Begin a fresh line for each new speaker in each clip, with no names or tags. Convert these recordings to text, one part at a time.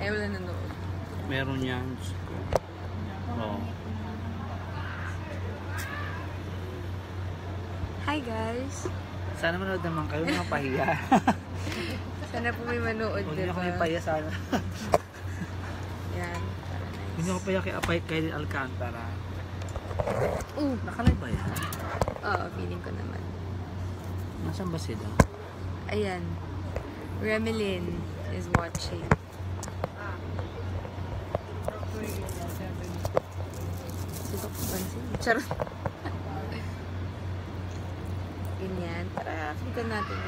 Eh, wala nanood.
Meron yan. Oh.
Hi guys!
Sana manood naman kayo, mga pahiya.
Sana po may manood,
Huwag niyo
diba?
kami pahiya sana.
Yan.
Huwag niyo pahiya kay Apay kay Alcantara. Nakalay ba yan?
Oo, feeling ko naman.
Nasaan ba sila?
Ayan. Remelin is watching. Susok ko pansin. Charot. Ganyan. Tara, klikan natin.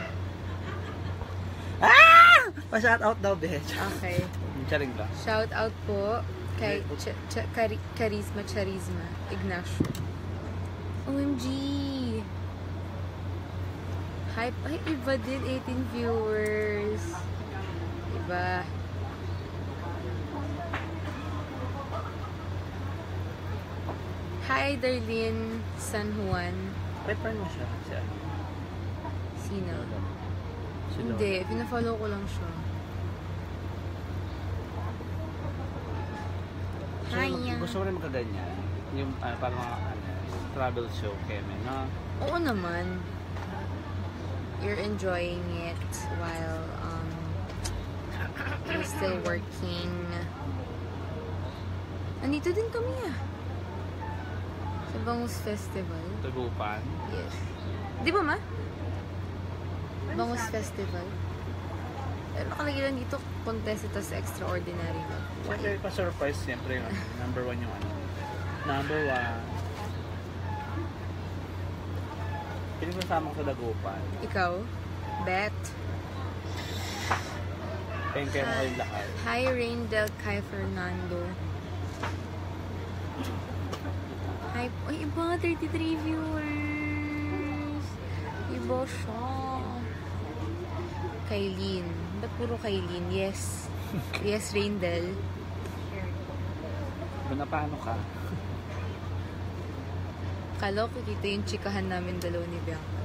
Ah! Pa-shout out daw, bitch.
Okay.
Charing lang.
Shout out po kay Charisma Ignacio. OMG! Hype. Ay, iba din. 18 viewers. Iba. Hi, Darlene San Juan.
Pepper mo siya.
Sino?
Si
Hindi. Pinafollow ko lang siya. Hi,
gusto mo rin magkaganyan? Yung parang mga travel show keme, no?
Oo naman. You're enjoying it while you're still working. Andito din kami sa Bangus Festival.
Tagupan?
Yes. Di ba ma? Bangus Festival. Nakalagay lang dito, contest ito sa extraordinary.
Siyempre, pa-surprise siyempre yung number 1 yung ano. Number 1. Piling ko sama ko sa Dagupan.
Ikaw? Bet?
Kaya mo kayong lahat.
Hi, Raindel, Kai Fernando. Hi, ay, iba, 33 viewers. Iba siya. Kailin. Ba't puro Kailin? Yes. Yes, Raindel.
Kung paano ka?
Kala ko kita yung chikahan namin dalawa ni Bianca.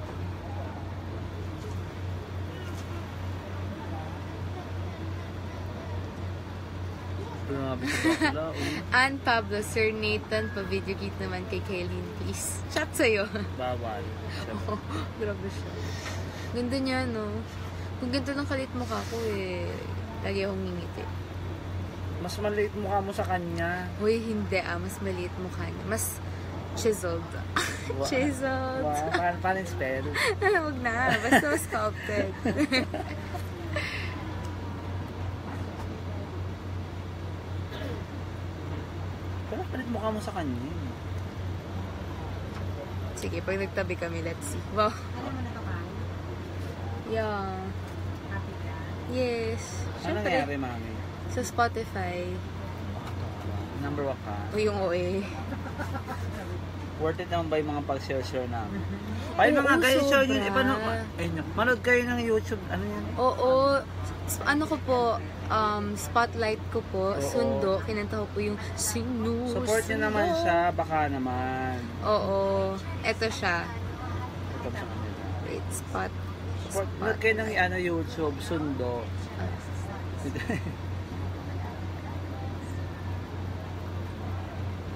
Ann Pablo, Sir Nathan, pa-video kit naman kay Kailin, please. Chat sa'yo.
Bawal.
Oh, grabe siya. Ganda niya, no? Kung ganito lang kalit mukha ko, lagi akong ngingiti.
Mas maliit mukha mo sa kanya.
Uy, hindi mas maliit mukha niya. Mas chiseled. Chiseled.
Wow, paano spell?
Huwag na. Basta sculpted.
Pero palit mukha mo sa kanya.
Sige, pag nagtabi kami, let's see. Wow. Yeah. Yes.
Ano nangyari, mami?
Sa Spotify.
Number 1 ka.
O yung OA.
Worth it naman ba yung mga pag-share namin? Ay, mga guys, show nyo. Manood kayo ng YouTube. Ano yan?
Oo. Ano ko po, spotlight ko po,
Oo.
Sundo. Kinanta ko po yung Sinu.
Support nyo naman siya, baka naman.
Oo. Eto siya.
Ito sa kanila.
Wait,
Support. Manood kayo ng YouTube, Sundo.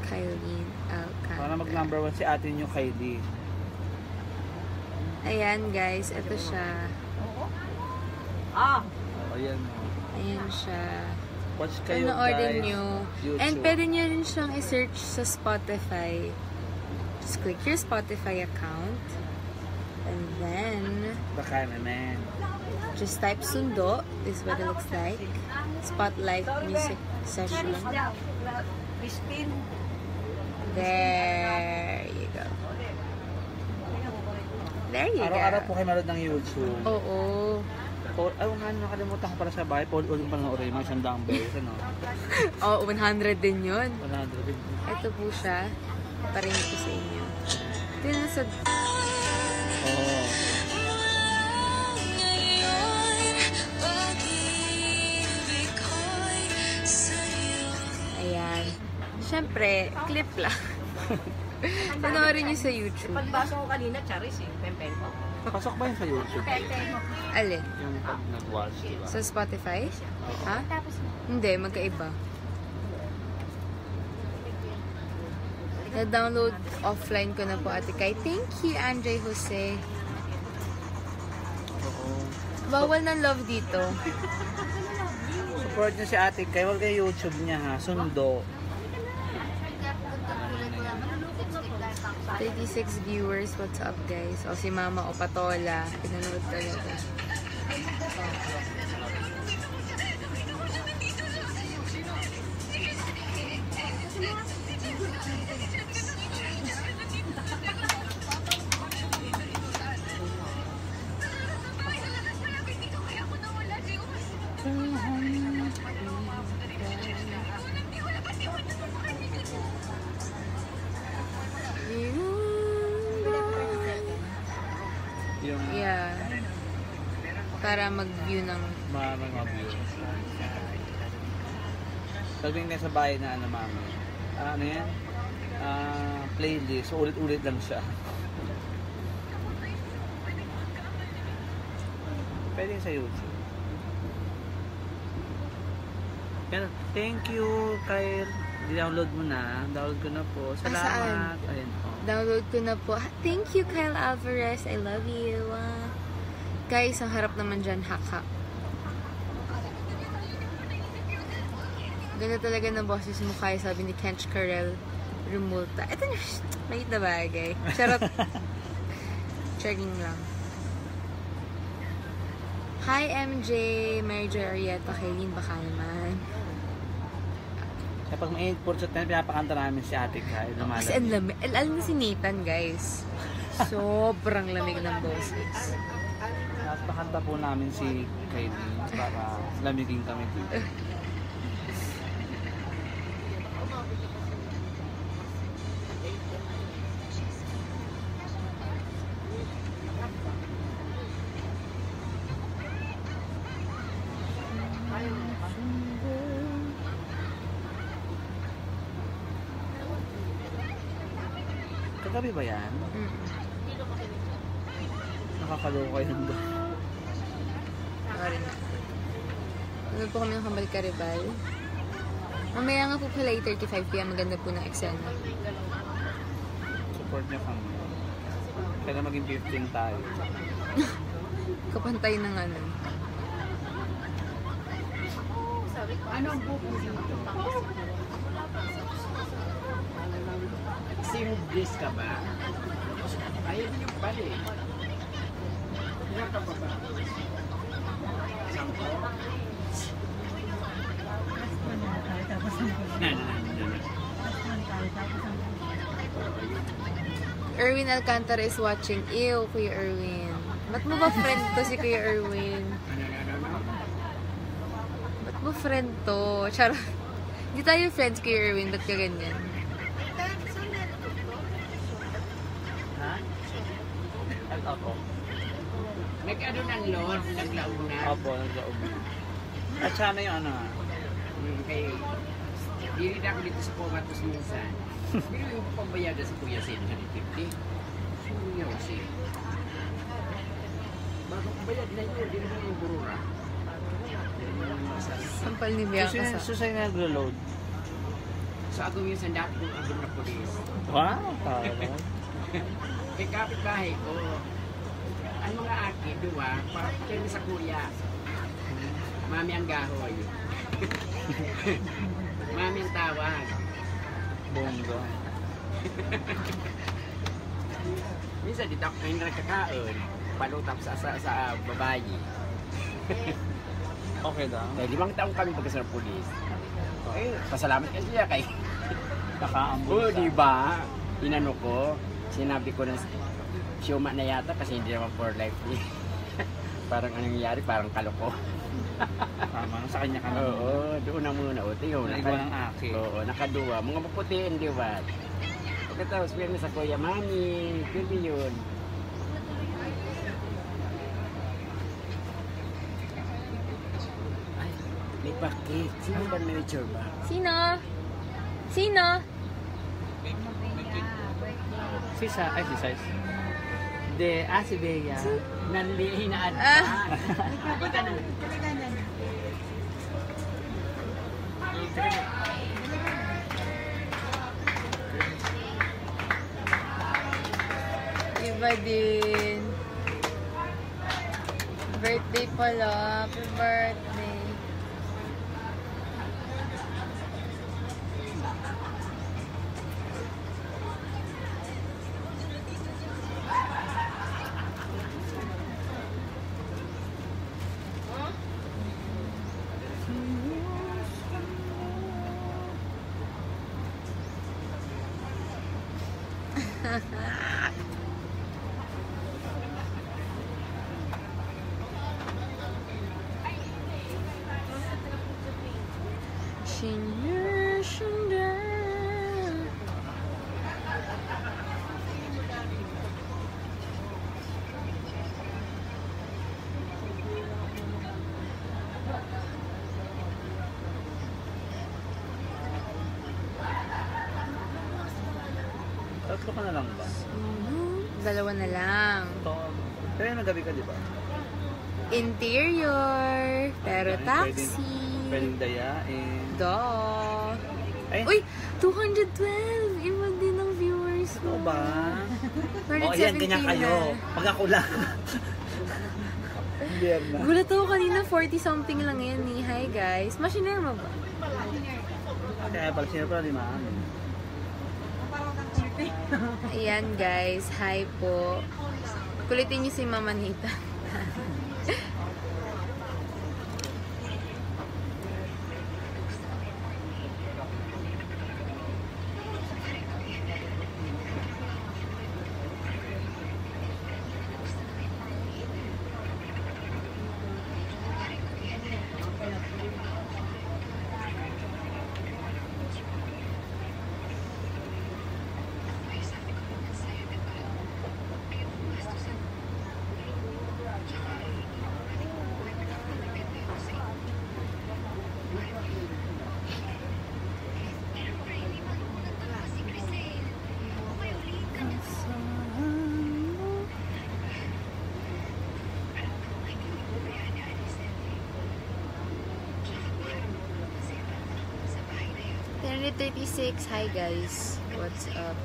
Kylene Alcantara.
Para mag number 1 si ate nyo, Kylie.
Ayan guys, ito siya.
Ayan.
Ayan siya.
Watch kayo,
Panoorin
guys.
nyo.
YouTube.
And pwede nyo rin siyang i-search sa Spotify. Just click your Spotify account. And then,
Baka naman.
just type Sundo. This is what it looks like. Spotlight music session. There you go. There you go.
Araw-araw po kayo manood ng YouTube.
Oo.
Ay, nakalimutan ko pala sa bahay. Ulit panoorin mo, 100 beses, ano?
Oh, 100 din yun.
100 din.
Ito po siya. Parinig ko sa inyo. Ito yung nasa...
Oo.
Ayan. Siyempre, clip lang. Panoorin niyo sa YouTube.
Pagbasa ko kanina, Charis Pempen ko.
Pasok ba yun sa YouTube?
Alin?
Yung pag nag-watch, diba?
Sa Spotify? Ha? Hindi, magkaiba. Na-download offline ko na po, Ate Kai. Thank you, Andre Jose.
Oo.
Bawal ng love dito.
Support nyo si Ate Kai. Huwag kayo YouTube niya ha. Sundo.
36 viewers. What's up, guys? O, si Mama o Patola. Pinanood talaga.
Yung
Yeah. Para mag-view ng...
mga views. Sabi nga sa bahay na ano, mami. Ano yan? Playlist. So, ulit-ulit lang siya. Pwede sa YouTube. Pero, thank you, Kyle. Download mo na. Download ko na po. Salamat. Ayun po.
Download ko na po. Thank you, Kyle Alvarez. I love you. Guys, ang harap naman dyan, haka. Ganda talaga ng boses mo, Kyle. Sabi ni Kench Carell Remulta. Ito na, maliit na bagay. Charot. Checking lang. Hi, MJ. Mary Jo Arieta. Kaylin, baka naman.
Kapag may 8% na pinapakanta namin si Ate Kai, lumalabas.
Kasi ang lamig. Alam mo si Nathan, guys. Sobrang lamig ng boses.
Napakanta po namin si Kylie para lamigin kami dito. Kagabi ba yan? Nakakaloka yun doon.
Sorry na. Ano po kami ng Kambal Karibal? Mamaya nga po pala 8:35 p.m. Maganda po ng eksena.
Support niya kami. Kaya maging 15 tayo.
Kapantay ng ano.
Anong pupusin ito? Sinublis ka ba? Ayun yung bali. Ilan ka pa ba? Sampo?
Erwin Alcantara is watching. Ew, Kuya Erwin. Ba't mo ba friend to si Kuya Erwin? Ba't mo friend to? Charot. Hindi tayo friends, Kuya Erwin. Ba't ka ganyan?
Ha? At ako?
Nag-ano ng load, naglauna.
Opo, naglaog na. At sana yung ano nga.
Kay, dirid ako dito sa Pumatos minsan. Pero yung pambayada sa Kuya Sin, 150. Suyo siya. Bago pambayad na yun, di naman yung burura.
Sampal ni Bianca sa...
Susay na naglo-load.
So ako yung sandati kong agad na polis.
Wow, tara.
Kay kapitbahay ko, ang mga aki, duwa, kaya sa kuya. Mami ang gahoy. Mami ang tawag.
Bongga.
Minsan dito ako ngayon nakakaon. Palutap sa babae.
Okay lang.
Kaya 5 taong kami pagkasal pulis. Eh, pasalamat kasi siya kay...
Nakaambul
Oo, diba? Inano ko, sinabi ko na siyuma na yata kasi hindi naman for life. Parang anong nangyari, parang kaloko.
Tama, sa kanya ka na.
Oo, doon na muna. O, tingnan mo.
Naiwan ang aki.
Oo, nakaduwa. Mga maputiin, di ba? Pagkatapos, pwede sa kuya, mami, pwede yun. Ay, may bakit. Sino ba manager ba?
Sino? Sino?
Si Sa, ay si Size.
Hindi, si Bea. Hinaan pa. Ika na.
Iba din. Birthday pala. Happy birthday. Shinyer, Shinyer.
Tatlo ka na lang ba?
Dalawa na lang.
Ito. Kaya nagabi ka, di ba?
Interior. Pero taxi.
Pwedeng dayain.
Duh.
Ay,
Uy! 212! Iba din ang viewers
ito
mo.
ba?
217
Ayan, ganyan kayo.
na.
Pag ako lang. Biyar na.
Gulat ako kanina, 40-something lang yan eh. Hi guys. Masinare mo ba?
Kaya pala siya pala di maamin.
Ayan guys. Hi po. Kulitin niyo si Mama Nita. January 36. Hi guys. What's up?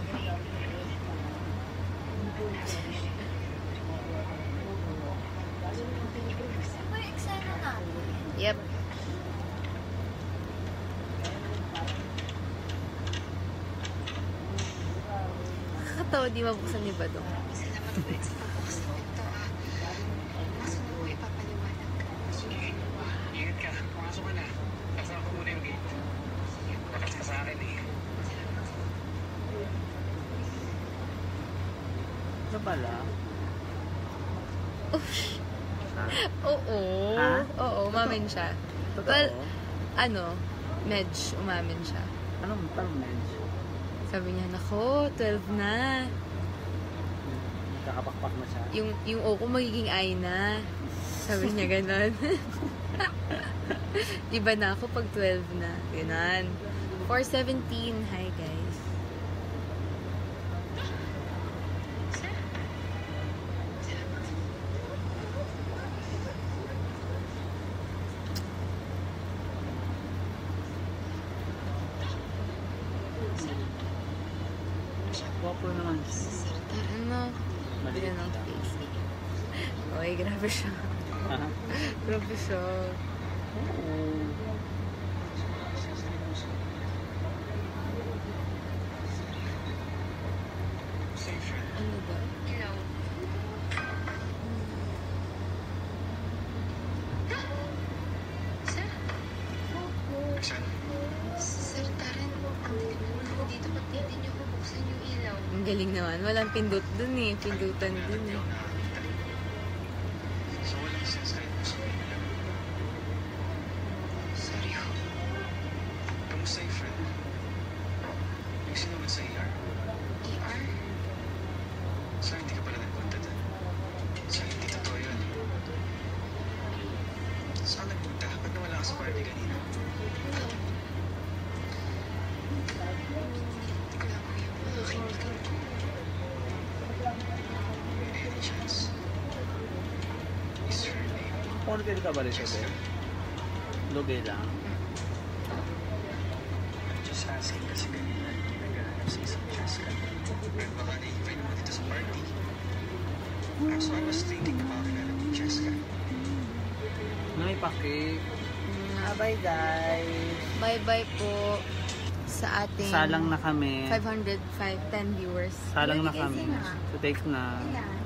Yep. Nakakatawa di mabuksan ni Badong.
Ingat ka. Pumasok ka na. Kasama ko muna yung gate. Bakas ka sa akin eh.
Ito pala.
Oo.
Ha?
Oo, umamin siya.
Totoo.
Well, medj, umamin siya.
Anong men's?
Sabi niya, nako, 12 na.
Kakapakpak na siya.
Yung O ko magiging I na. Sabi niya ganon. Iba na ako pag 12 na. Ganon. 4:17. Hi guys.
Wapo naman siya.
Ano?
Maliit
Yan ang
lang.
face. Oy, grabe siya.
Ha?
Grabe siya.
Oo.
Ano ba?
Saan?
Sir Taren, ang dilim naman ako dito. Ba't hindi niyo ko buksan yung ilaw?
Ang galing naman. Walang pindot dun eh. Pindutan dun eh.
So walang sense kahit gusto mo lang.
Sorry ho.
Kamusta yung friend? Yung sinugod sa ER?
ER?
Saan hindi ka pala nagpunta doon? Saan hindi totoo yun? Saan nagpunta? Ba't nawala ka sa party kanina?
Hindi ko lang po yung mga kaibigan ko.
Hindi siya.
Naka-hotel ka ba rin siya, Bel? Lugay lang.
Just asking kasi kanina naghahanap si Jessica. Pero baka na-invite mo dito sa party. So I was thinking about ni Jessica.
May paki. Bye guys.
Bye-bye po sa ating
Salang na kami.
505, 10 viewers.
Salang na kami. So take na.
Ayan.